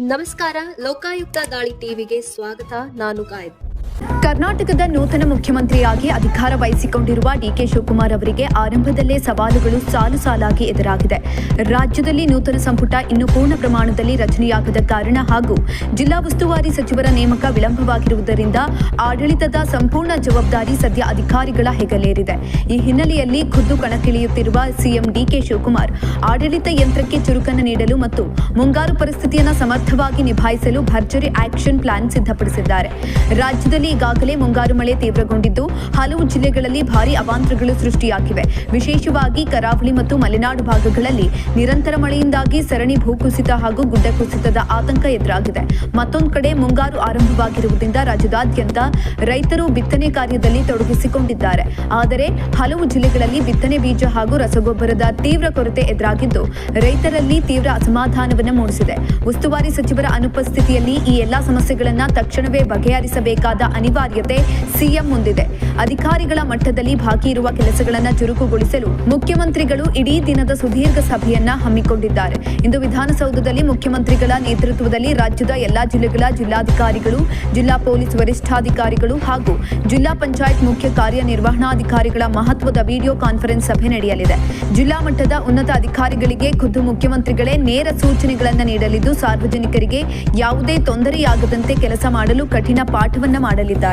ನಮಸ್ಕಾರ, ಲೋಕಾಯುಕ್ತ ದಾಳಿ ಟಿವಿಗೆ ಸ್ವಾಗತ. ನಾನು ಗಾಯತ್. ಕರ್ನಾಟಕದ ನೂತನ ಮುಖ್ಯಮಂತ್ರಿಯಾಗಿ ಅಧಿಕಾರ ವಹಿಸಿಕೊಂಡಿರುವ ಡಿಕೆ ಶಿವಕುಮಾರ್ ಅವರಿಗೆ ಆರಂಭದಲ್ಲೇ ಸವಾಲುಗಳು ಸಾಲು ಸಾಲಾಗಿ ಎದುರಾಗಿದೆ. ರಾಜ್ಯದಲ್ಲಿ ನೂತನ ಸಂಪುಟ ಇನ್ನೂ ಪೂರ್ಣ ಪ್ರಮಾಣದಲ್ಲಿ ರಚನೆಯಾಗದ ಕಾರಣ ಹಾಗೂ ಜಿಲ್ಲಾ ಉಸ್ತುವಾರಿ ಸಚಿವರ ನೇಮಕ ವಿಳಂಬವಾಗಿರುವುದರಿಂದ ಆಡಳಿತದ ಸಂಪೂರ್ಣ ಜವಾಬ್ದಾರಿ ಸದ್ಯ ಅಧಿಕಾರಿಗಳ ಹೆಗಲೇರಿದೆ. ಈ ಹಿನ್ನೆಲೆಯಲ್ಲಿ ಖುದ್ದು ಕಣಕ್ಕಿಳಿಯುತ್ತಿರುವ ಸಿಎಂ ಡಿಕೆ ಶಿವಕುಮಾರ್ ಆಡಳಿತ ಯಂತ್ರಕ್ಕೆ ಚುರುಕನ್ನು ನೀಡಲು ಮತ್ತು ಮುಂಗಾರು ಪರಿಸ್ಥಿತಿಯನ್ನು ಸಮರ್ಥವಾಗಿ ನಿಭಾಯಿಸಲು ಭರ್ಜರಿ ಆಕ್ಷನ್ ಪ್ಲಾನ್ ಸಿದ್ಧಪಡಿಸಿದ್ದಾರೆ. ರಾಜ್ಯದಲ್ಲಿ ಈಗಾಗಲೇ ಮುಂಗಾರು ಮಳೆ ತೀವ್ರಗೊಂಡಿದ್ದು ಹಲವು ಜಿಲ್ಲೆಗಳಲ್ಲಿ ಭಾರೀ ಅವಾಂತರಗಳು ಸೃಷ್ಟಿಯಾಗಿವೆ. ವಿಶೇಷವಾಗಿ ಕರಾವಳಿ ಮತ್ತು ಮಲೆನಾಡು ಭಾಗಗಳಲ್ಲಿ ನಿರಂತರ ಮಳೆಯಿಂದಾಗಿ ಸರಣಿ ಭೂಕುಸಿತ ಹಾಗೂ ಗುಡ್ಡ ಕುಸಿತದ ಆತಂಕ ಎದುರಾಗಿದೆ. ಮತ್ತೊಂದು ಕಡೆ ಮುಂಗಾರು ಆರಂಭವಾಗಿರುವುದರಿಂದ ರಾಜ್ಯದಾದ್ಯಂತ ರೈತರು ಬಿತ್ತನೆ ಕಾರ್ಯದಲ್ಲಿ ತೊಡಗಿಸಿಕೊಂಡಿದ್ದಾರೆ. ಆದರೆ ಹಲವು ಜಿಲ್ಲೆಗಳಲ್ಲಿ ಬಿತ್ತನೆ ಬೀಜ ಹಾಗೂ ರಸಗೊಬ್ಬರದ ತೀವ್ರ ಕೊರತೆ ಎದುರಾಗಿದ್ದು ರೈತರಲ್ಲಿ ತೀವ್ರ ಅಸಮಾಧಾನವನ್ನು ಮೂಡಿಸಿದೆ. ಉಸ್ತುವಾರಿ ಸಚಿವರ ಅನುಪಸ್ಥಿತಿಯಲ್ಲಿ ಈ ಎಲ್ಲಾ ಸಮಸ್ಯೆಗಳನ್ನು ತಕ್ಷಣವೇ ಬಗೆಹರಿಸಬೇಕಾದ ಅನಿವಾರ್ಯತೆ ಸಿಎಂ ಮುಂದಿದೆ. ಅಧಿಕಾರಿಗಳ ಮಟ್ಟದಲ್ಲಿ ಬಾಕಿ ಇರುವ ಕೆಲಸಗಳನ್ನು ಚುರುಕುಗೊಳಿಸಲು ಮುಖ್ಯಮಂತ್ರಿಗಳು ಇಡೀ ದಿನದ ಸುದೀರ್ಘ ಸಭೆಯನ್ನ ಹಮ್ಮಿಕೊಂಡಿದ್ದಾರೆ. ಇಂದು ವಿಧಾನಸೌಧದಲ್ಲಿ ಮುಖ್ಯಮಂತ್ರಿಗಳ ನೇತೃತ್ವದಲ್ಲಿ ರಾಜ್ಯದ ಎಲ್ಲಾ ಜಿಲ್ಲೆಗಳ ಜಿಲ್ಲಾಧಿಕಾರಿಗಳು, ಜಿಲ್ಲಾ ಪೊಲೀಸ್ ವರಿಷ್ಠಾಧಿಕಾರಿಗಳು ಹಾಗೂ ಜಿಲ್ಲಾ ಪಂಚಾಯತ್ ಮುಖ್ಯ ಕಾರ್ಯನಿರ್ವಹಣಾಧಿಕಾರಿಗಳ ಮಹತ್ವದ ವಿಡಿಯೋ ಕಾನ್ಫರೆನ್ಸ್ ಸಭೆ ನಡೆಯಲಿದೆ. ಜಿಲ್ಲಾ ಮಟ್ಟದ ಉನ್ನತ ಅಧಿಕಾರಿಗಳಿಗೆ ಖುದ್ದು ಮುಖ್ಯಮಂತ್ರಿಗಳೇ ನೇರ ಸೂಚನೆಗಳನ್ನು ನೀಡಲಿದ್ದು ಸಾರ್ವಜನಿಕರಿಗೆ ಯಾವುದೇ ತೊಂದರೆಯಾಗದಂತೆ ಕೆಲಸ ಮಾಡಲು ಕಠಿಣ ಪಾಠವನ್ನ ಮಾಡಲಿದ್ದಾರೆ.